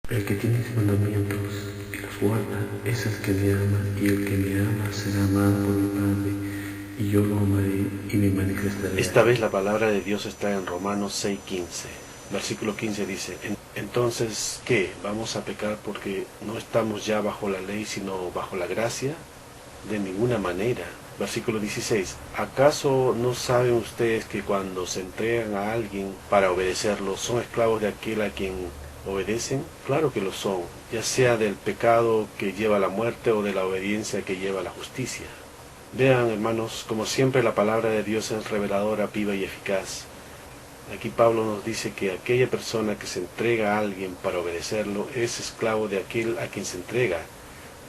El que tiene mis mandamientos y los guarda, ese es el que me ama, y el que me ama será amado por mi Padre, y yo lo amaré y me manifestaré. Esta vez la palabra de Dios está en Romanos 6:15. Versículo 15 dice: entonces, ¿qué? ¿Vamos a pecar porque no estamos ya bajo la ley, sino bajo la gracia? De ninguna manera. Versículo 16. ¿Acaso no saben ustedes que cuando se entregan a alguien para obedecerlo, son esclavos de aquel a quien obedecen? Claro que lo son, ya sea del pecado que lleva a la muerte o de la obediencia que lleva a la justicia. Vean, hermanos, como siempre la palabra de Dios es reveladora, viva y eficaz. Aquí Pablo nos dice que aquella persona que se entrega a alguien para obedecerlo es esclavo de aquel a quien se entrega,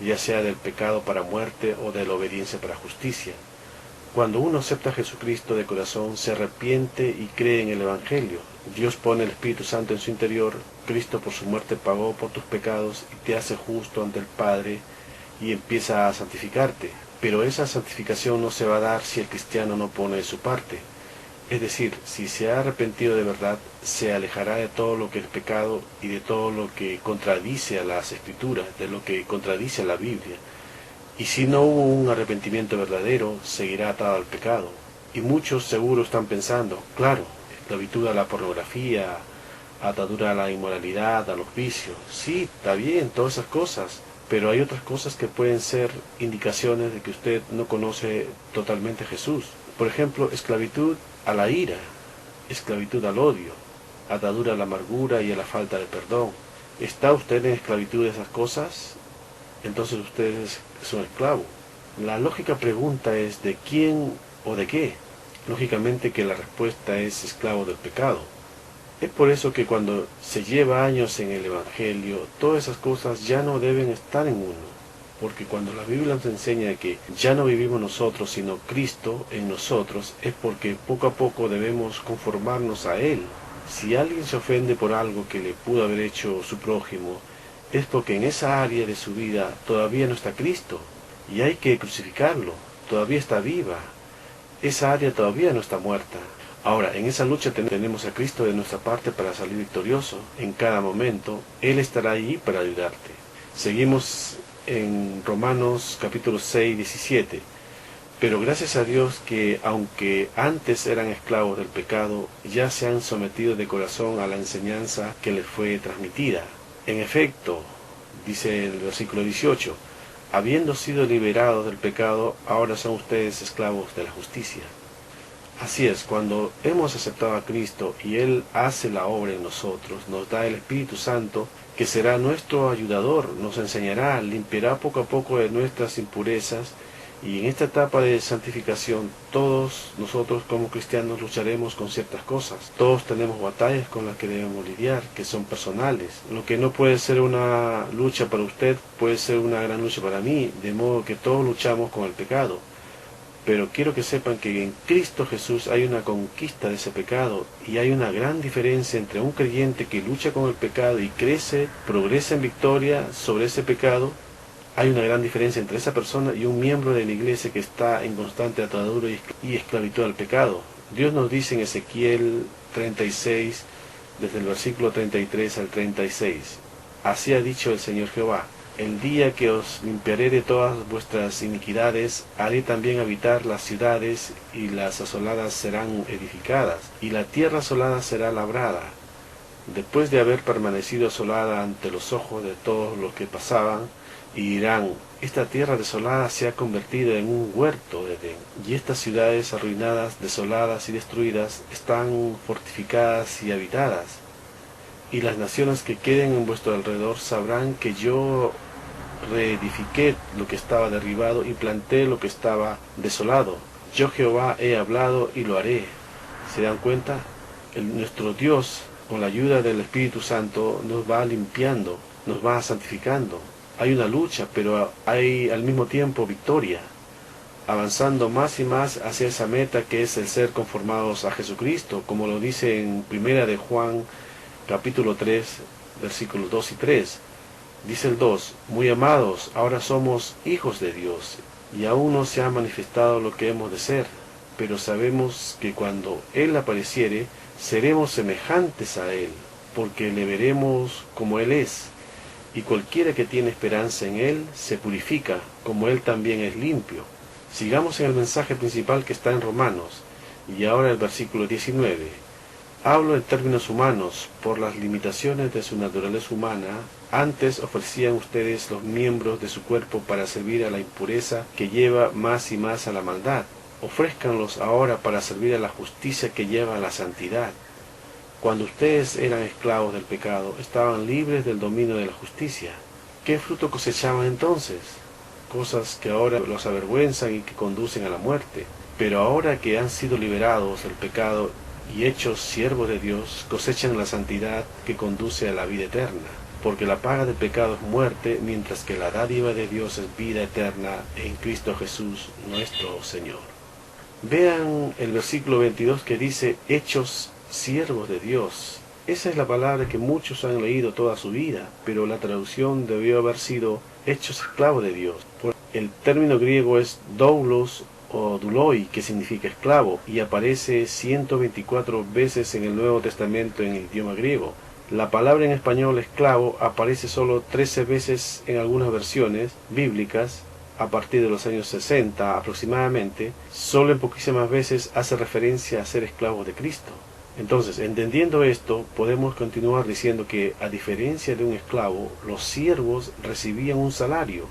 ya sea del pecado para muerte o de la obediencia para justicia. Cuando uno acepta a Jesucristo de corazón, se arrepiente y cree en el Evangelio. Dios pone el Espíritu Santo en su interior, Cristo por su muerte pagó por tus pecados y te hace justo ante el Padre y empieza a santificarte. Pero esa santificación no se va a dar si el cristiano no pone de su parte. Es decir, si se ha arrepentido de verdad, se alejará de todo lo que es pecado y de todo lo que contradice a las Escrituras, de lo que contradice a la Biblia. Y si no hubo un arrepentimiento verdadero, seguirá atado al pecado. Y muchos seguro están pensando, claro, esclavitud a la pornografía, atadura a la inmoralidad, a los vicios. Sí, está bien, todas esas cosas. Pero hay otras cosas que pueden ser indicaciones de que usted no conoce totalmente a Jesús. Por ejemplo, esclavitud a la ira, esclavitud al odio, atadura a la amargura y a la falta de perdón. ¿Está usted en esclavitud de esas cosas? Entonces usted es un esclavo. La lógica pregunta es ¿de quién o de qué? Lógicamente que la respuesta es esclavo del pecado. Es por eso que cuando se lleva años en el Evangelio, todas esas cosas ya no deben estar en uno. Porque cuando la Biblia nos enseña que ya no vivimos nosotros, sino Cristo en nosotros, es porque poco a poco debemos conformarnos a Él. Si alguien se ofende por algo que le pudo haber hecho su prójimo, es porque en esa área de su vida todavía no está Cristo, y hay que crucificarlo, todavía está viva. Esa área todavía no está muerta. Ahora, en esa lucha tenemos a Cristo de nuestra parte para salir victorioso. En cada momento, Él estará allí para ayudarte. Seguimos en Romanos capítulo 6, 17. Pero gracias a Dios que, aunque antes eran esclavos del pecado, ya se han sometido de corazón a la enseñanza que les fue transmitida. En efecto, dice el versículo 18, habiendo sido liberados del pecado, ahora son ustedes esclavos de la justicia. Así es, cuando hemos aceptado a Cristo y Él hace la obra en nosotros, nos da el Espíritu Santo, que será nuestro ayudador, nos enseñará, limpiará poco a poco de nuestras impurezas, y en esta etapa de santificación todos nosotros como cristianos lucharemos con ciertas cosas. Todos tenemos batallas con las que debemos lidiar, que son personales. Lo que no puede ser una lucha para usted puede ser una gran lucha para mí, de modo que todos luchamos con el pecado. Pero quiero que sepan que en Cristo Jesús hay una conquista de ese pecado y hay una gran diferencia entre un creyente que lucha con el pecado y crece, progresa en victoria sobre ese pecado. Hay una gran diferencia entre esa persona y un miembro de la iglesia que está en constante atadura y esclavitud al pecado. Dios nos dice en Ezequiel 36, desde el versículo 33 al 36, así ha dicho el Señor Jehová, el día que os limpiaré de todas vuestras iniquidades, haré también habitar las ciudades, y las asoladas serán edificadas, y la tierra asolada será labrada. Después de haber permanecido asolada ante los ojos de todos los que pasaban, y dirán, esta tierra desolada se ha convertido en un huerto de Edén, y estas ciudades arruinadas, desoladas y destruidas, están fortificadas y habitadas. Y las naciones que queden en vuestro alrededor sabrán que yo reedifiqué lo que estaba derribado y planté lo que estaba desolado. Yo Jehová he hablado y lo haré. ¿Se dan cuenta? Nuestro Dios, con la ayuda del Espíritu Santo, nos va limpiando, nos va santificando. Hay una lucha, pero hay al mismo tiempo victoria, avanzando más y más hacia esa meta que es el ser conformados a Jesucristo, como lo dice en Primera de Juan, capítulo 3, versículos 2 y 3. Dice el 2, muy amados, ahora somos hijos de Dios, y aún no se ha manifestado lo que hemos de ser, pero sabemos que cuando Él apareciere, seremos semejantes a Él, porque le veremos como Él es. y cualquiera que tiene esperanza en Él se purifica, como Él también es limpio. Sigamos en el mensaje principal que está en Romanos, y ahora el versículo 19. Hablo en términos humanos, por las limitaciones de su naturaleza humana. Antes ofrecían ustedes los miembros de su cuerpo para servir a la impureza que lleva más y más a la maldad. Ofrézcanlos ahora para servir a la justicia que lleva a la santidad. Cuando ustedes eran esclavos del pecado, estaban libres del dominio de la justicia. ¿Qué fruto cosechaban entonces? Cosas que ahora los avergüenzan y que conducen a la muerte. Pero ahora que han sido liberados del pecado y hechos siervos de Dios, cosechan la santidad que conduce a la vida eterna. Porque la paga del pecado es muerte, mientras que la dádiva de Dios es vida eterna en Cristo Jesús nuestro Señor. Vean el versículo 22 que dice, hechos siervos de Dios. Esa es la palabra que muchos han leído toda su vida, pero la traducción debió haber sido hechos esclavos de Dios. El término griego es doulos o douloi, que significa esclavo, y aparece 124 veces en el Nuevo Testamento en el idioma griego. La palabra en español esclavo aparece solo 13 veces en algunas versiones bíblicas, a partir de los años 60 aproximadamente. Solo en poquísimas veces hace referencia a ser esclavo de Cristo. Entonces, entendiendo esto, podemos continuar diciendo que, a diferencia de un esclavo, los siervos recibían un salario,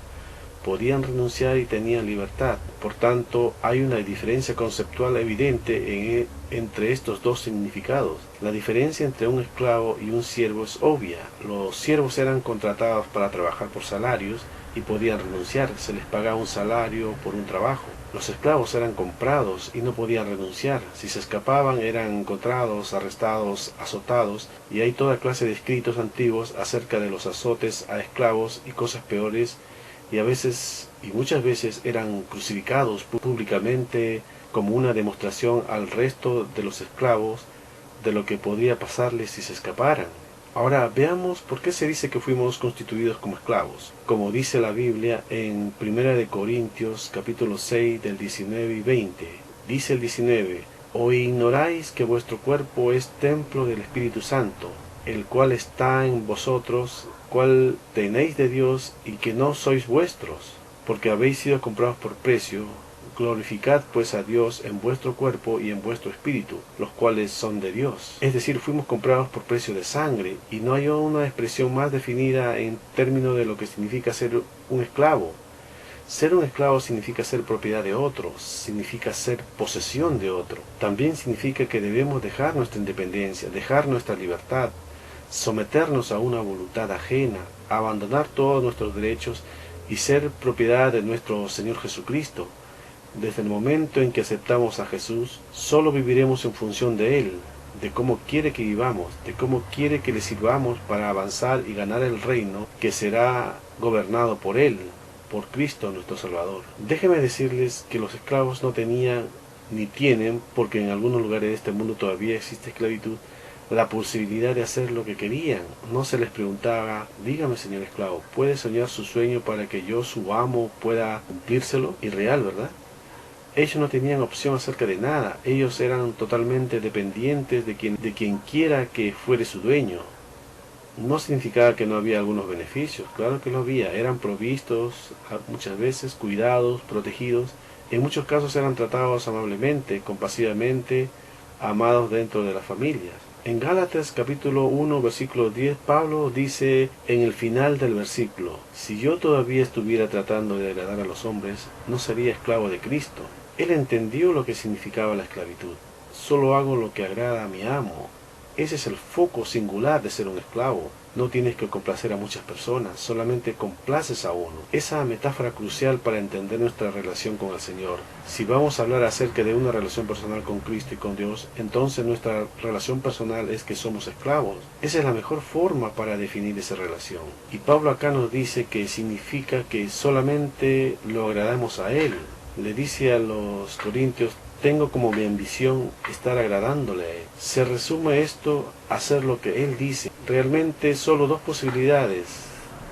podían renunciar y tenían libertad. Por tanto, hay una diferencia conceptual evidente entre estos dos significados. La diferencia entre un esclavo y un siervo es obvia. Los siervos eran contratados para trabajar por salarios y podían renunciar, se les pagaba un salario por un trabajo. Los esclavos eran comprados y no podían renunciar. Si se escapaban eran encontrados, arrestados, azotados, y hay toda clase de escritos antiguos acerca de los azotes a esclavos y cosas peores, y muchas veces eran crucificados públicamente como una demostración al resto de los esclavos de lo que podría pasarles si se escaparan. Ahora veamos por qué se dice que fuimos constituidos como esclavos. Como dice la Biblia en 1 Corintios capítulo 6 del 19 y 20. Dice el 19, ¿o ignoráis que vuestro cuerpo es templo del Espíritu Santo, el cual está en vosotros, cual tenéis de Dios, y que no sois vuestros, porque habéis sido comprados por precio? Glorificad pues a Dios en vuestro cuerpo y en vuestro espíritu, los cuales son de Dios. Es decir, fuimos comprados por precio de sangre, y no hay una expresión más definida en términos de lo que significa ser un esclavo. Ser un esclavo significa ser propiedad de otro, significa ser posesión de otro. También significa que debemos dejar nuestra independencia, dejar nuestra libertad, someternos a una voluntad ajena, abandonar todos nuestros derechos y ser propiedad de nuestro Señor Jesucristo. Desde el momento en que aceptamos a Jesús, solo viviremos en función de Él, de cómo quiere que vivamos, de cómo quiere que le sirvamos para avanzar y ganar el reino que será gobernado por Él, por Cristo nuestro Salvador. Déjenme decirles que los esclavos no tenían ni tienen, porque en algunos lugares de este mundo todavía existe esclavitud, la posibilidad de hacer lo que querían. No se les preguntaba, dígame señor esclavo, ¿puede soñar su sueño para que yo, su amo, pueda cumplírselo? Irreal, ¿verdad? Ellos no tenían opción acerca de nada. Ellos eran totalmente dependientes de quien quiera que fuere su dueño. No significaba que no había algunos beneficios. Claro que lo había. Eran provistos muchas veces, cuidados, protegidos. En muchos casos eran tratados amablemente, compasivamente, amados dentro de las familias. En Gálatas capítulo 1 versículo 10, Pablo dice en el final del versículo, si yo todavía estuviera tratando de agradar a los hombres, no sería esclavo de Cristo. Él entendió lo que significaba la esclavitud. Solo hago lo que agrada a mi amo. Ese es el foco singular de ser un esclavo. No tienes que complacer a muchas personas, solamente complaces a uno. Esa metáfora crucial para entender nuestra relación con el Señor. Si vamos a hablar acerca de una relación personal con Cristo y con Dios, entonces nuestra relación personal es que somos esclavos. Esa es la mejor forma para definir esa relación. Y Pablo acá nos dice que significa que solamente lo agradamos a Él. Le dice a los corintios, tengo como mi ambición estar agradándole a Él. Se resume esto a hacer lo que Él dice. Realmente solo dos posibilidades.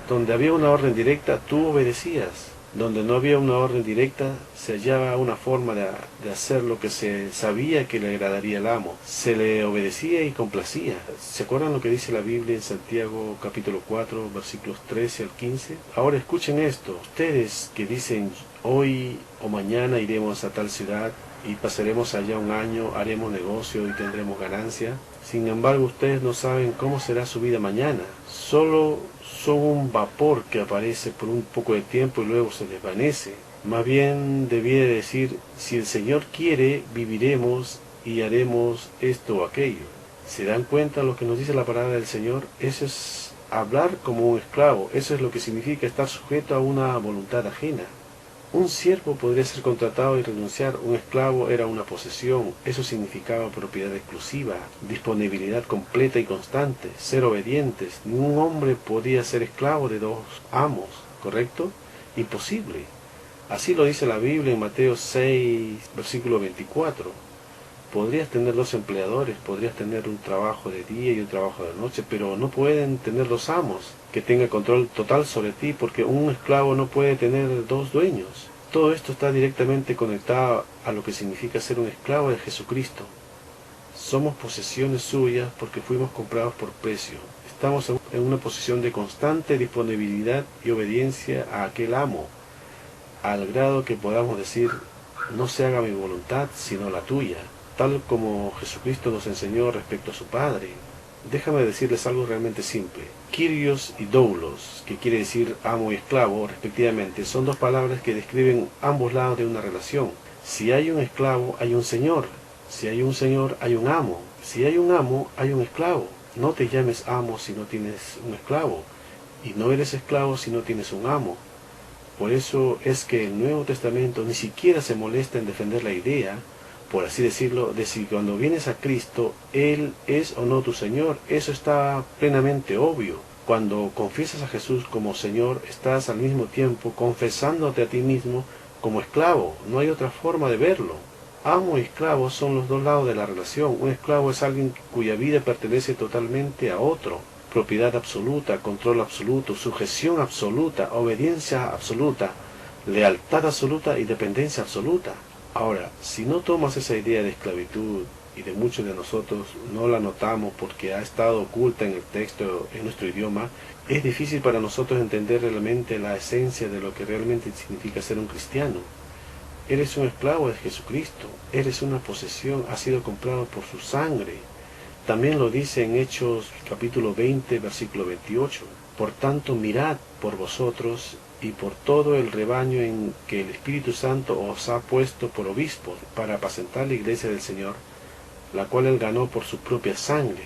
Donde había una orden directa, tú obedecías. Donde no había una orden directa, se hallaba una forma de hacer lo que se sabía que le agradaría al amo. Se le obedecía y complacía. ¿Se acuerdan lo que dice la Biblia en Santiago capítulo 4, versículos 13 al 15? Ahora escuchen esto. Ustedes que dicen, hoy o mañana iremos a tal ciudad y pasaremos allá un año, haremos negocio y tendremos ganancia. Sin embargo, ustedes no saben cómo será su vida mañana. Solo son un vapor que aparece por un poco de tiempo y luego se desvanece. Más bien debiera decir, si el Señor quiere, viviremos y haremos esto o aquello. ¿Se dan cuenta lo que nos dice la palabra del Señor? Eso es hablar como un esclavo. Eso es lo que significa estar sujeto a una voluntad ajena. Un siervo podría ser contratado y renunciar. Un esclavo era una posesión. Eso significaba propiedad exclusiva, disponibilidad completa y constante, ser obedientes. Ningún hombre podía ser esclavo de dos amos, ¿correcto? Imposible. Así lo dice la Biblia en Mateo 6, versículo 24. Podrías tener dos empleadores, podrías tener un trabajo de día y un trabajo de noche, pero no pueden tener dos amos que tengan control total sobre ti, porque un esclavo no puede tener dos dueños. Todo esto está directamente conectado a lo que significa ser un esclavo de Jesucristo. Somos posesiones suyas porque fuimos comprados por precio. Estamos en una posición de constante disponibilidad y obediencia a aquel amo, al grado que podamos decir, no se haga mi voluntad, sino la tuya, tal como Jesucristo nos enseñó respecto a su Padre. Déjame decirles algo realmente simple. Kyrios y doulos, que quiere decir amo y esclavo, respectivamente, son dos palabras que describen ambos lados de una relación. Si hay un esclavo, hay un señor. Si hay un señor, hay un amo. Si hay un amo, hay un esclavo. No te llames amo si no tienes un esclavo, y no eres esclavo si no tienes un amo. Por eso es que el Nuevo Testamento ni siquiera se molesta en defender la idea, por así decirlo, de si cuando vienes a Cristo, Él es o no tu Señor. Eso está plenamente obvio. Cuando confiesas a Jesús como Señor, estás al mismo tiempo confesándote a ti mismo como esclavo. No hay otra forma de verlo. Amo y esclavo son los dos lados de la relación. Un esclavo es alguien cuya vida pertenece totalmente a otro. Propiedad absoluta, control absoluto, sujeción absoluta, obediencia absoluta, lealtad absoluta y dependencia absoluta. Ahora, si no tomas esa idea de esclavitud, y de muchos de nosotros no la notamos porque ha estado oculta en el texto, en nuestro idioma, es difícil para nosotros entender realmente la esencia de lo que realmente significa ser un cristiano. Eres un esclavo de Jesucristo, eres una posesión, has sido comprado por su sangre. También lo dice en Hechos capítulo 20, versículo 28. Por tanto, mirad por vosotros y por todo el rebaño en que el Espíritu Santo os ha puesto por obispos para apacentar la iglesia del Señor, la cual Él ganó por su propia sangre.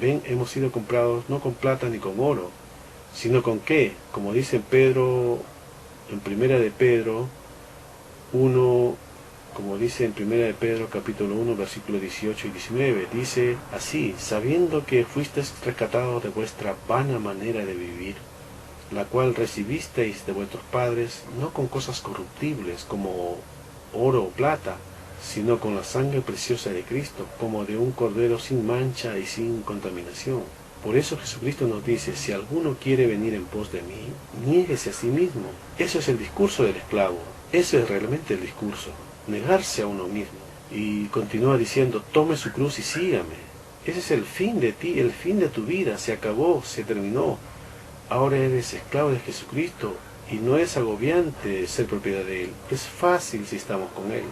Ven, hemos sido comprados no con plata ni con oro, sino con qué, como dice Pedro, en Primera de Pedro 1, como dice en Primera de Pedro capítulo 1, versículos 18 y 19, dice así, sabiendo que fuisteis rescatados de vuestra vana manera de vivir, la cual recibisteis de vuestros padres, no con cosas corruptibles como oro o plata, sino con la sangre preciosa de Cristo, como de un cordero sin mancha y sin contaminación. Por eso Jesucristo nos dice, si alguno quiere venir en pos de mí, niéguese a sí mismo. Eso es el discurso del esclavo, eso es realmente el discurso, negarse a uno mismo. Y continúa diciendo, tome su cruz y sígame. Ese es el fin de ti, el fin de tu vida, se acabó, se terminó. Ahora eres esclavo de Jesucristo y no es agobiante ser propiedad de Él, es fácil si estamos con Él.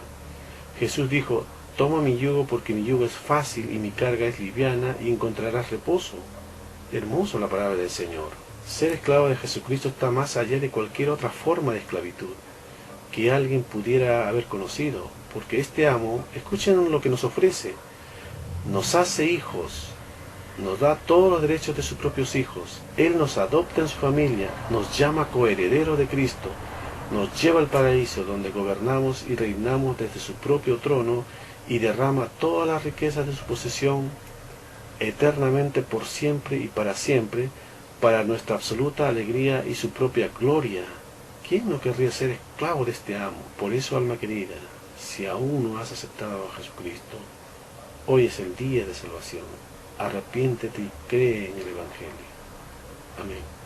Jesús dijo, toma mi yugo porque mi yugo es fácil y mi carga es liviana y encontrarás reposo. Hermoso la palabra del Señor. Ser esclavo de Jesucristo está más allá de cualquier otra forma de esclavitud que alguien pudiera haber conocido, porque este amo, escuchen lo que nos ofrece, nos hace hijos, nos da todos los derechos de sus propios hijos, Él nos adopta en su familia, nos llama coheredero de Cristo, nos lleva al paraíso donde gobernamos y reinamos desde su propio trono y derrama todas las riquezas de su posesión eternamente por siempre y para nuestra absoluta alegría y su propia gloria. ¿Quién no querría ser esclavo de este amo? Por eso, alma querida, si aún no has aceptado a Jesucristo, hoy es el día de salvación. Arrepiéntete y cree en el Evangelio. Amén.